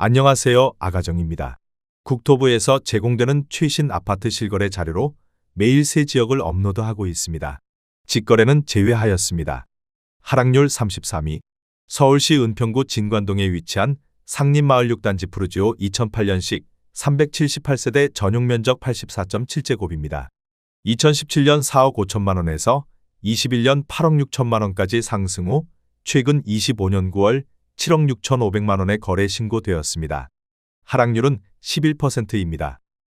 안녕하세요. 아가정입니다. 국토부에서 제공되는 최신 아파트 실거래 자료로 매일 새 지역을 업로드하고 있습니다. 직거래는 제외하였습니다. 하락률 33위. 서울시 은평구 진관동에 위치한 상림마을 6단지 푸르지오 2008년식 378세대 전용면적 84.7제곱입니다. 2017년 4억 5천만 원에서 21년 8억 6천만 원까지 상승 후 최근 25년 9월 7억 6천5백만 원에 거래 신고되었습니다. 하락률은 11%입니다.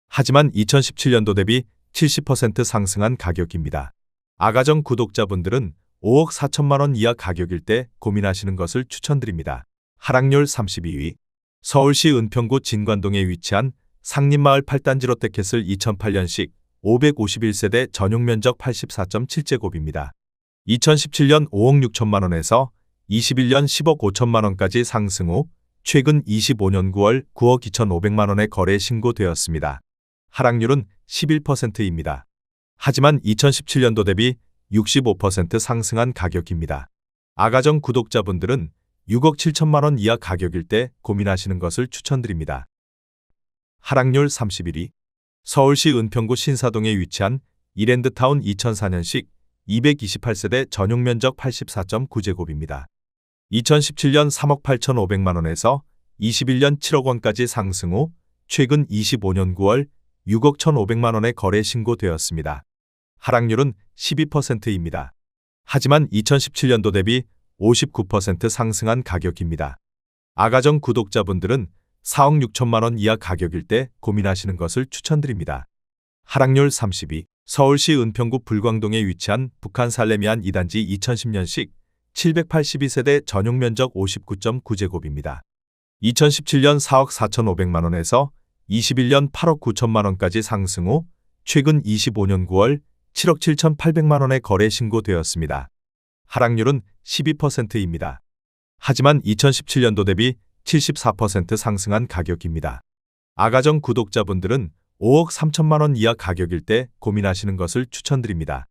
하지만 2017년도 대비 70% 상승한 가격입니다. 아가정 구독자분들은 5억 4천만 원 이하 가격일 때 고민하시는 것을 추천드립니다. 하락률 32위. 서울시 은평구 진관동에 위치한 상림마을 8단지 롯데캐슬 2008년식 551세대 전용면적 84.7제곱입니다. 2017년 5억 6천만 원에서 21년 10억 5천만 원까지 상승 후 최근 25년 9월 9억 2천5백만 원에 거래 신고되었습니다. 하락률은 11%입니다. 하지만 2017년도 대비 65% 상승한 가격입니다. 아가정 구독자분들은 6억 7천만 원 이하 가격일 때 고민하시는 것을 추천드립니다. 하락률 31위. 서울시 은평구 신사동에 위치한 이랜드타운 2004년식 228세대 전용면적 84.9제곱입니다. 2017년 3억 8천5백만 원에서 21년 7억 원까지 상승 후 최근 25년 9월 6억 1천5백만 원에 거래 신고되었습니다. 하락률은 12%입니다. 하지만 2017년도 대비 59% 상승한 가격입니다. 아가정 구독자분들은 4억 6천만 원 이하 가격일 때 고민하시는 것을 추천드립니다. 하락률 30위. 서울시 은평구 불광동에 위치한 북한 살레미안 2단지 2010년식 782세대 전용면적 59.9제곱입니다. 2017년 4억 4천5백만 원에서 21년 8억 9천만 원까지 상승 후 최근 25년 9월 7억 7천8백만 원에 거래 신고되었습니다. 하락률은 12%입니다. 하지만 2017년도 대비 74% 상승한 가격입니다. 아가정 구독자분들은 5억 3천만 원 이하 가격일 때 고민하시는 것을 추천드립니다.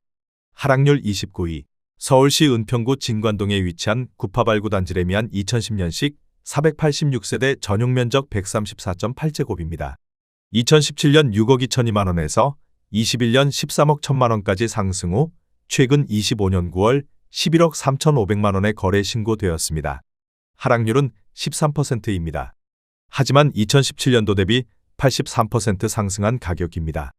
하락률 29위. 서울시 은평구 진관동에 위치한 구파발구 단지 레미안 2010년식 486세대 전용면적 134.8제곱입니다. 2017년 6억 2천이만 원에서 21년 13억 1천만 원까지 상승 후 최근 25년 9월 11억 3천5백만 원에 거래 신고되었습니다. 하락률은 13%입니다. 하지만 2017년도 대비 83% 상승한 가격입니다.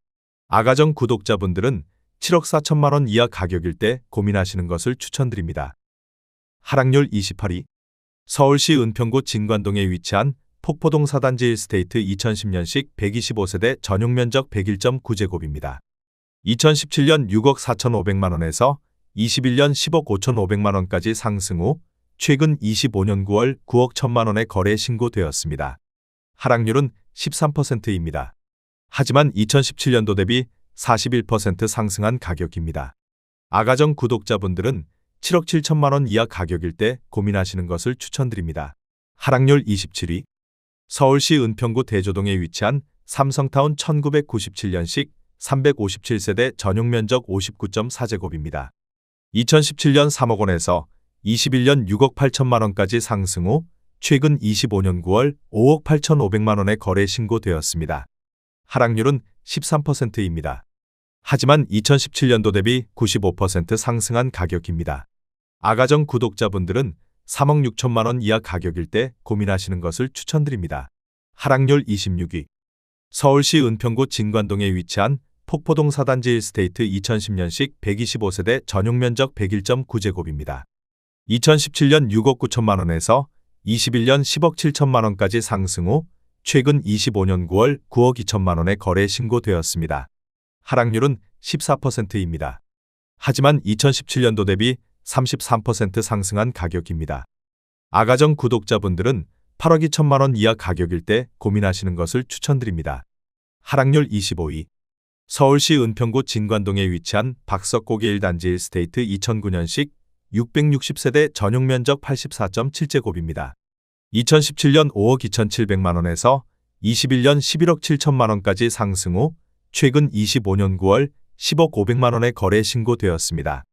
아가정 구독자분들은 7억 4천만 원 이하 가격일 때 고민하시는 것을 추천드립니다. 하락률 28위. 서울시 은평구 진관동에 위치한 폭포동 4단지 1스테이트 2010년식 125세대 전용면적 101.9제곱입니다. 2017년 6억 4천5백만 원에서 21년 10억 5천5백만 원까지 상승 후 최근 25년 9월 9억 1천만 원에 거래 신고되었습니다. 하락률은 13%입니다. 하지만 2017년도 대비 41% 상승한 가격입니다. 아가정 구독자분들은 7억 7천만 원 이하 가격일 때 고민하시는 것을 추천드립니다. 하락률 27위. 서울시 은평구 대조동에 위치한 삼성타운 1997년식 357세대 전용면적 59.4제곱입니다. 2017년 3억 원에서 21년 6억 8천만 원까지 상승 후 최근 25년 9월 5억 8천5백만 원에 거래 신고되었습니다. 하락률은 13%입니다. 하지만 2017년도 대비 95% 상승한 가격입니다. 아가정 구독자분들은 3억 6천만 원 이하 가격일 때 고민하시는 것을 추천드립니다. 하락률 26위. 서울시 은평구 진관동에 위치한 폭포동 4단지 1스테이트 2010년식 125세대 전용면적 101.9제곱입니다. 2017년 6억 9천만 원에서 21년 10억 7천만 원까지 상승 후 최근 25년 9월 9억 2천만 원에 거래 신고되었습니다. 하락률은 14%입니다. 하지만 2017년도 대비 33% 상승한 가격입니다. 아가정 구독자분들은 8억 2천만 원 이하 가격일 때 고민하시는 것을 추천드립니다. 하락률 25위. 서울시 은평구 진관동에 위치한 박석고기 1단지 1스테이트 2009년식 660세대 전용면적 84.7제곱입니다. 2017년 5억 2천7백만 원에서 21년 11억 7천만 원까지 상승 후 최근 25년 9월 10억 5백만 원에 거래 신고되었습니다.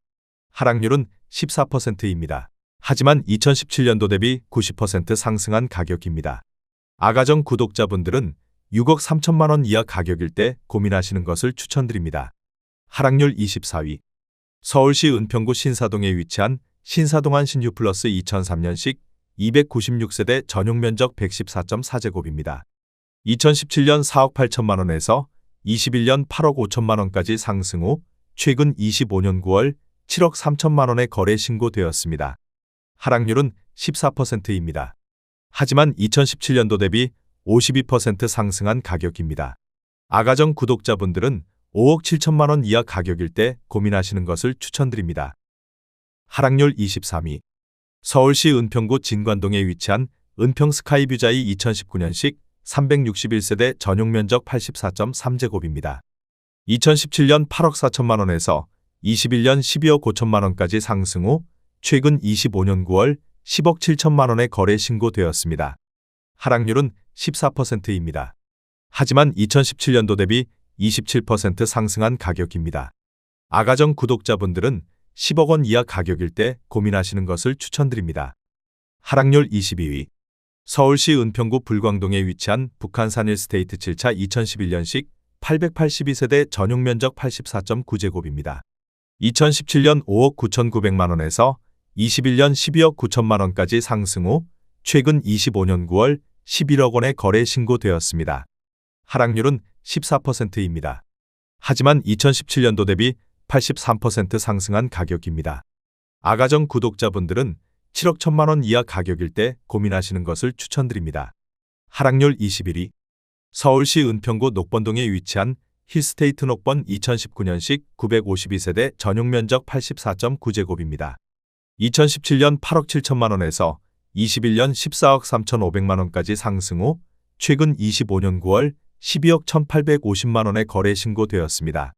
하락률은 14%입니다. 하지만 2017년도 대비 90% 상승한 가격입니다. 아가정 구독자분들은 6억 3천만 원 이하 가격일 때 고민하시는 것을 추천드립니다. 하락률 24위. 서울시 은평구 신사동에 위치한 신사동한 신유플러스 2003년식 296세대 전용 면적 114.4제곱입니다. 2017년 4억 8천만 원에서 21년 8억 5천만 원까지 상승 후 최근 25년 9월 7억 3천만 원에 거래 신고되었습니다. 하락률은 14%입니다. 하지만 2017년도 대비 52% 상승한 가격입니다. 아가정 구독자분들은 5억 7천만 원 이하 가격일 때 고민하시는 것을 추천드립니다. 하락률 23위. 서울시 은평구 진관동에 위치한 은평 스카이뷰자이 2019년식 361세대 전용 면적 84.3제곱입니다. 2017년 8억 4천만 원에서 21년 12억 5천만 원까지 상승 후 최근 25년 9월 10억 7천만 원에 거래 신고되었습니다. 하락률은 14%입니다. 하지만 2017년도 대비 27% 상승한 가격입니다. 아가정 구독자분들은 10억 원 이하 가격일 때 고민하시는 것을 추천드립니다. 하락률 22위. 서울시 은평구 불광동에 위치한 북한산 일스테이트 7차 2011년식 882세대 전용 면적 84.9제곱입니다. 2017년 5억 9,900만 원에서 21년 12억 9천만 원까지 상승 후 최근 25년 9월 11억 원에 거래 신고되었습니다. 하락률은 14%입니다. 하지만 2017년도 대비 83% 상승한 가격입니다. 아가정 구독자분들은 7억 1천만 원 이하 가격일 때 고민하시는 것을 추천드립니다. 하락률 21위. 서울시 은평구 녹번동에 위치한 힐스테이트 녹번 2019년식 952세대 전용 면적 84.9제곱입니다. 2017년 8억 7천만 원에서 21년 14억 3,500만 원까지 상승 후 최근 25년 9월 12억 1,850만 원에 거래 신고되었습니다.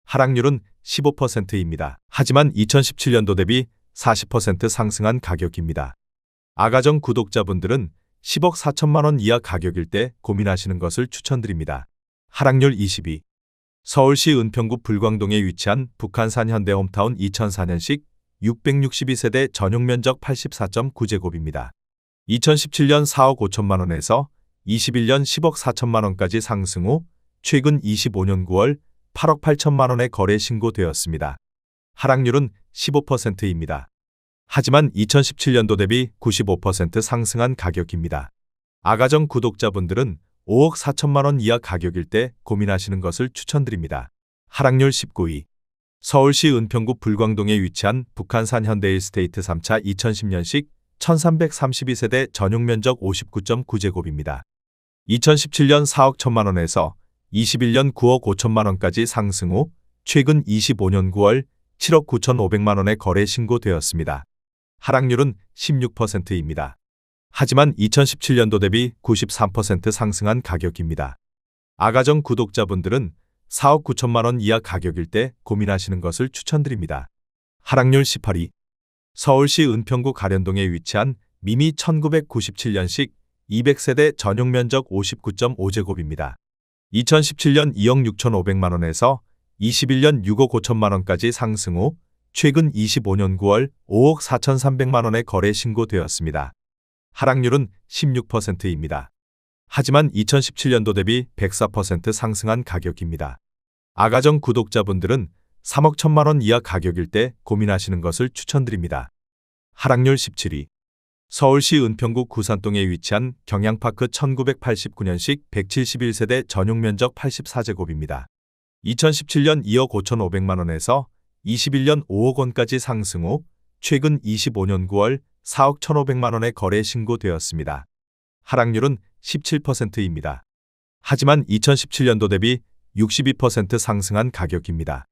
하락률은 15%입니다. 하지만 2017년도 대비 40% 상승한 가격입니다. 아가정 구독자분들은 10억 4천만 원 이하 가격일 때 고민하시는 것을 추천드립니다. 하락률 22. 서울시 은평구 불광동에 위치한 북한산 현대홈타운 2004년식 662세대 전용 면적 84.9제곱입니다. 2017년 4억 5천만 원에서 21년 10억 4천만 원까지 상승 후 최근 25년 9월 8억 8천만 원에 거래 신고되었습니다. 하락률은 15%입니다. 하지만 2017년도 대비 95% 상승한 가격입니다. 아가정 구독자분들은 5억 4천만 원 이하 가격일 때 고민하시는 것을 추천드립니다. 하락률 19위. 서울시 은평구 불광동에 위치한 북한산 현대일스테이트 3차 2010년식 1332세대 전용 면적 59.9제곱입니다. 2017년 4억 1천만 원에서 21년 9억 5천만 원까지 상승 후 최근 25년 9월 7억 9,500만 원에 거래 신고되었습니다. 하락률은 16%입니다. 하지만 2017년도 대비 93% 상승한 가격입니다. 아가정 구독자분들은 4억 9천만 원 이하 가격일 때 고민하시는 것을 추천드립니다. 하락률 18위. 서울시 은평구 가련동에 위치한 미미 1997년식 200세대 전용 면적 59.5제곱입니다. 2017년 2억 6,500만 원에서 21년 6억 5천만 원까지 상승 후 최근 25년 9월 5억 4,300만 원에 거래 신고되었습니다. 하락률은 16%입니다. 하지만 2017년도 대비 104% 상승한 가격입니다. 아가정 구독자분들은 3억 1천만 원 이하 가격일 때 고민하시는 것을 추천드립니다. 하락률 17위. 서울시 은평구 구산동에 위치한 경양파크 1989년식 171세대 전용 면적 84제곱입니다. 2017년 2억 5,500만 원에서 21년 5억 원까지 상승 후 최근 25년 9월 4억 1,500만 원에 거래 신고되었습니다. 하락률은 17%입니다. 하지만 2017년도 대비 62% 상승한 가격입니다.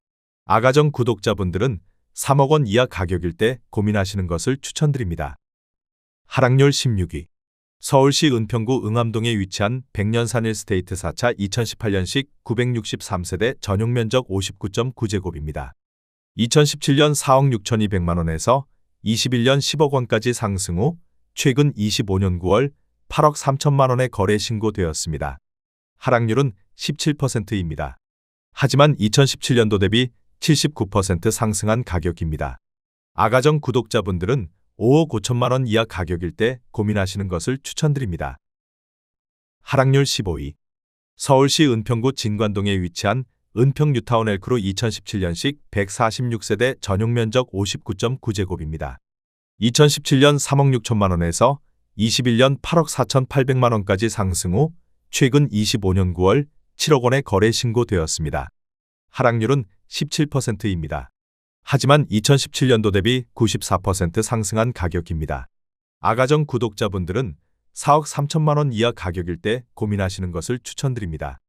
아가정 구독자분들은 3억 원 이하 가격일 때 고민하시는 것을 추천드립니다. 하락률 16위. 서울시 은평구 응암동에 위치한 백년산 일스테이트 4차 2018년식 963세대 전용 면적 59.9제곱입니다. 2017년 4억 6,200만 원에서 21년 10억 원까지 상승 후 최근 25년 9월 8억 3천만 원에 거래 신고되었습니다. 하락률은 17%입니다. 하지만 2017년도 대비 79% 상승한 가격입니다. 아가정 구독자분들은 5억 5천만 원 이하 가격일 때 고민하시는 것을 추천드립니다. 하락률 15위. 서울시 은평구 진관동에 위치한 은평 뉴타운 엘크루 2017년식 146세대 전용 면적 59.9제곱입니다. 2017년 3억 6천만 원에서 21년 8억 4,800만 원까지 상승 후 최근 25년 9월 7억 원에 거래 신고되었습니다. 하락률은 17%입니다. 하지만 2017년도 대비 94% 상승한 가격입니다. 아가정 구독자분들은 4억 3천만 원 이하 가격일 때 고민하시는 것을 추천드립니다.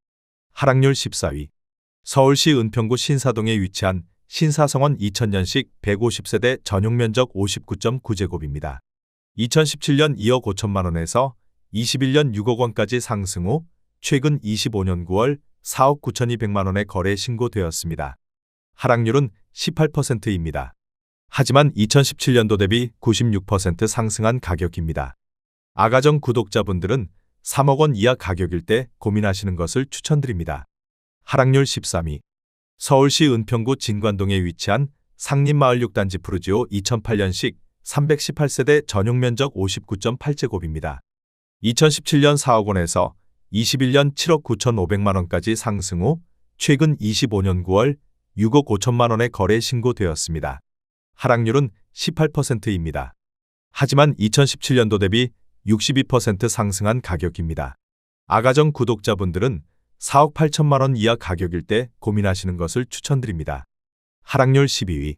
하락률 14위. 서울시 은평구 신사동에 위치한 신사성원 2000년식 150세대 전용 면적 59.9제곱입니다. 2017년 2억 5천만 원에서 21년 6억 원까지 상승 후 최근 25년 9월 4억 9,200만 원에 거래 신고되었습니다. 하락률은 18%입니다. 하지만 2017년도 대비 96% 상승한 가격입니다. 아가정 구독자분들은 3억 원 이하 가격일 때 고민하시는 것을 추천드립니다. 하락률 13위. 서울시 은평구 진관동에 위치한 상림마을 6단지 푸르지오 2008년식 318세대 전용 면적 59.8제곱입니다. 2017년 4억 원에서 21년 7억 9,500만 원까지 상승 후 최근 25년 9월 6억 5천만 원에 거래 신고되었습니다. 하락률은 18%입니다. 하지만 2017년도 대비 62% 상승한 가격입니다. 아가정 구독자분들은 4억 8천만 원 이하 가격일 때 고민하시는 것을 추천드립니다. 하락률 12위.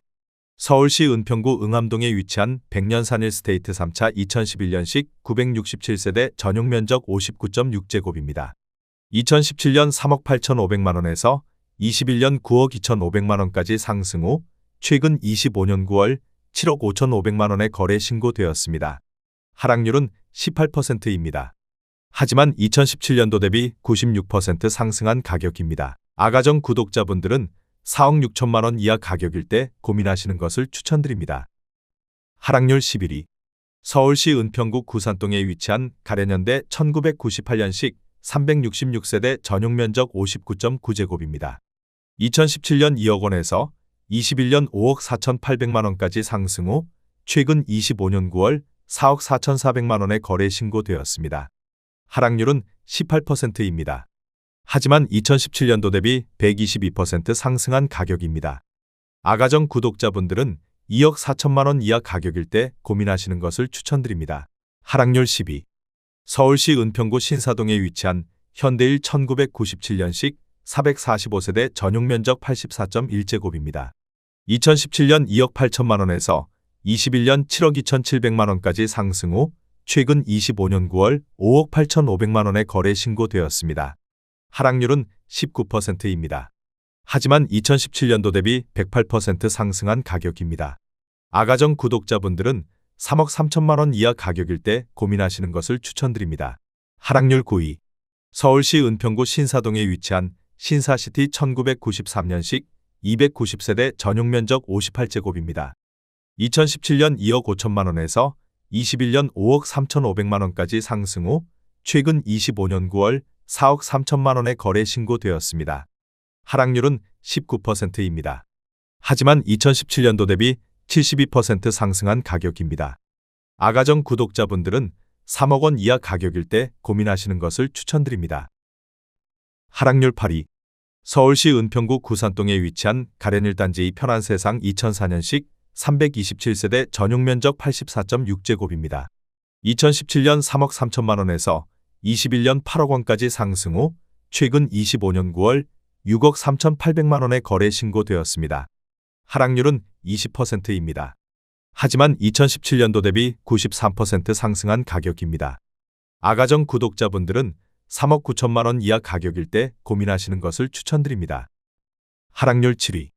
서울시 은평구 응암동에 위치한 백년산 1스테이트 3차 2011년식 967세대 전용 면적 59.6제곱입니다. 2017년 3억 8,500만 원에서 21년 9억 2,500만 원까지 상승 후 최근 25년 9월 7억 5,500만 원에 거래 신고되었습니다. 하락률은 18%입니다. 하지만 2017년도 대비 96% 상승한 가격입니다. 아가정 구독자분들은 4억 6천만 원 이하 가격일 때 고민하시는 것을 추천드립니다. 하락률 11위. 서울시 은평구 구산동에 위치한 가련현대 1998년식 366세대 전용 면적 59.9제곱입니다. 2017년 2억 원에서 21년 5억 4,800만 원까지 상승 후 최근 25년 9월 4억 4,400만 원에 거래 신고되었습니다. 하락률은 18%입니다. 하지만 2017년도 대비 122% 상승한 가격입니다. 아가정 구독자분들은 2억 4천만 원 이하 가격일 때 고민하시는 것을 추천드립니다. 하락률 10위. 서울시 은평구 신사동에 위치한 현대일 1997년식 445세대 전용 면적 84.1제곱입니다. 2017년 2억 8천만 원에서 21년 7억 2,700만 원까지 상승 후 최근 25년 9월 5억 8,500만 원에 거래 신고되었습니다. 하락률은 19%입니다. 하지만 2017년도 대비 108% 상승한 가격입니다. 아가정 구독자분들은 3억 3천만 원 이하 가격일 때 고민하시는 것을 추천드립니다. 하락률 9위. 서울시 은평구 신사동에 위치한 신사시티 1993년식 290세대 전용 면적 58제곱입니다. 2017년 2억 5천만 원에서 21년 5억 3,500만 원까지 상승 후 최근 25년 9월 4억 3천만 원에 거래 신고되었습니다. 하락률은 19%입니다. 하지만 2017년도 대비 72% 상승한 가격입니다. 아가정 구독자분들은 3억 원 이하 가격일 때 고민하시는 것을 추천드립니다. 하락률 8위. 서울시 은평구 구산동에 위치한 가련 1단지 편안세상 2004년식 327세대 전용 면적 84.6제곱입니다. 2017년 3억 3천만 원에서 21년 8억 원까지 상승 후 최근 25년 9월 6억 3,800만 원에 거래 신고되었습니다. 하락률은 20%입니다. 하지만 2017년도 대비 93% 상승한 가격입니다. 아가정 구독자분들은 3억 9천만 원 이하 가격일 때 고민하시는 것을 추천드립니다. 하락률 7위.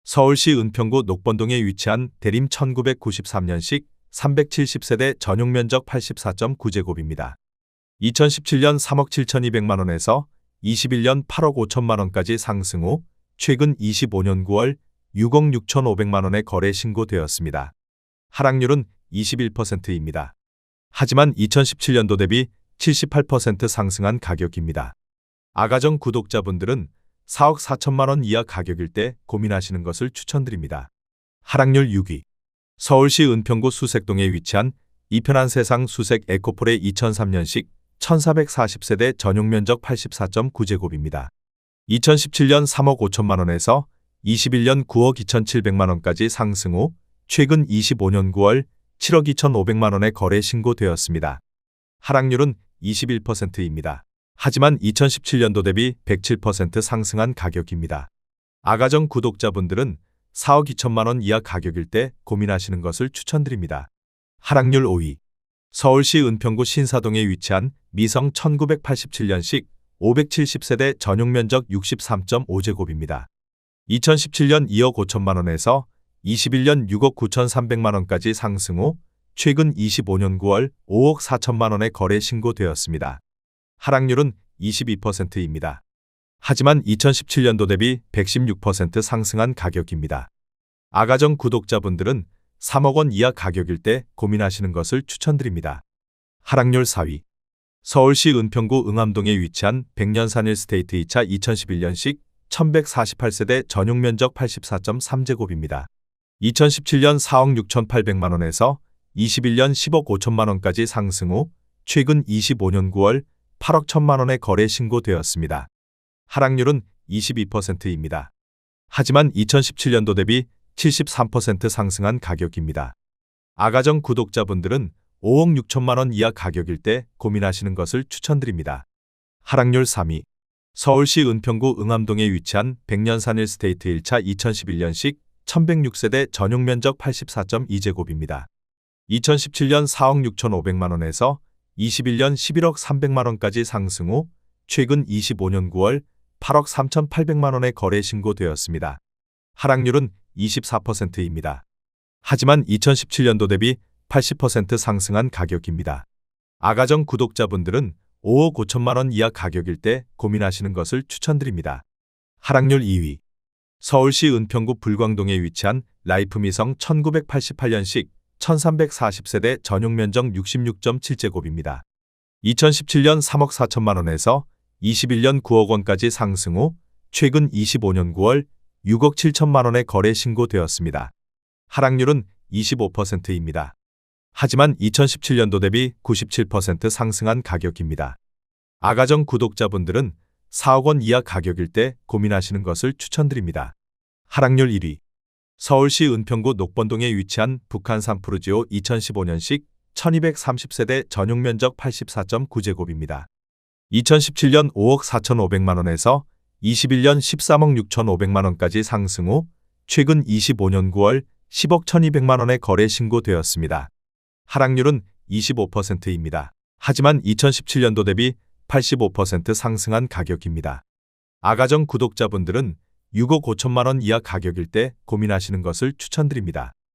서울시 은평구 녹번동에 위치한 대림 1993년식 370세대 전용 면적 84.9제곱입니다. 2017년 3억 7,200만 원에서 21년 8억 5천만 원까지 상승 후 최근 25년 9월 6억 6,500만 원에 거래 신고되었습니다. 하락률은 21%입니다. 하지만 2017년도 대비 78% 상승한 가격입니다. 아가정 구독자분들은 4억 4천만 원 이하 가격일 때 고민하시는 것을 추천드립니다. 하락률 6위. 서울시 은평구 수색동에 위치한 이편한 세상 수색 에코폴의 2003년식 1440세대 전용 면적 84.9제곱입니다. 2017년 3억 5천만 원에서 21년 9억 2,700만 원까지 상승 후 최근 25년 9월 7억 2,500만 원에 거래 신고되었습니다. 하락률은 21%입니다. 하지만 2017년도 대비 107% 상승한 가격입니다. 아가정 구독자분들은 4억 2천만 원 이하 가격일 때 고민하시는 것을 추천드립니다. 하락률 5위. 서울시 은평구 신사동에 위치한 미성 1987년식 570세대 전용 면적 63.5제곱입니다. 2017년 2억 5천만 원에서 21년 6억 9,300만 원까지 상승 후 최근 25년 9월 5억 4천만 원에 거래 신고되었습니다. 하락률은 22%입니다. 하지만 2017년도 대비 116% 상승한 가격입니다. 아가정 구독자분들은 3억 원 이하 가격일 때 고민하시는 것을 추천드립니다. 하락률 4위. 서울시 은평구 응암동에 위치한 백년산 1스테이트 2차 2011년식 1148세대 전용 면적 84.3제곱입니다. 2017년 4억 6,800만 원에서 21년 10억 5천만 원까지 상승 후 최근 25년 9월 8억 1천만 원에 거래 신고되었습니다. 하락률은 22%입니다. 하지만 2017년도 대비 73% 상승한 가격입니다. 아가정 구독자분들은 5억 6천만 원 이하 가격일 때 고민하시는 것을 추천드립니다. 하락률 3위. 서울시 은평구 응암동에 위치한 백년산 1스테이트 1차 2011년식 1106세대 전용 면적 84.2제곱입니다. 2017년 4억 6,500만 원에서 21년 11억 300만 원까지 상승 후 최근 25년 9월 8억 3,800만 원에 거래 신고되었습니다. 하락률은 24%입니다. 하지만 2017년도 대비 80% 상승한 가격입니다. 아가정 구독자분들은 5억 5천만 원 이하 가격일 때 고민하시는 것을 추천드립니다. 하락률 2위. 서울시 은평구 불광동에 위치한 라이프미성 1988년식 1340세대 전용 면적 66.7제곱입니다. 2017년 3억 4천만 원에서 21년 9억 원까지 상승 후 최근 25년 9월 6억 7천만 원에 거래 신고되었습니다. 하락률은 25%입니다. 하지만 2017년도 대비 97% 상승한 가격입니다. 아가정 구독자분들은 4억 원 이하 가격일 때 고민하시는 것을 추천드립니다. 하락률 1위. 서울시 은평구 녹번동에 위치한 북한산 푸르지오 2015년식 1230세대 전용 면적 84.9제곱입니다. 2017년 5억 4,500만 원에서 21년 13억 6,500만 원까지 상승 후 최근 25년 9월 10억 1,200만 원에 거래 신고되었습니다. 하락률은 25%입니다. 하지만 2017년도 대비 85% 상승한 가격입니다. 아가정 구독자분들은 6억 5천만 원 이하 가격일 때 고민하시는 것을 추천드립니다.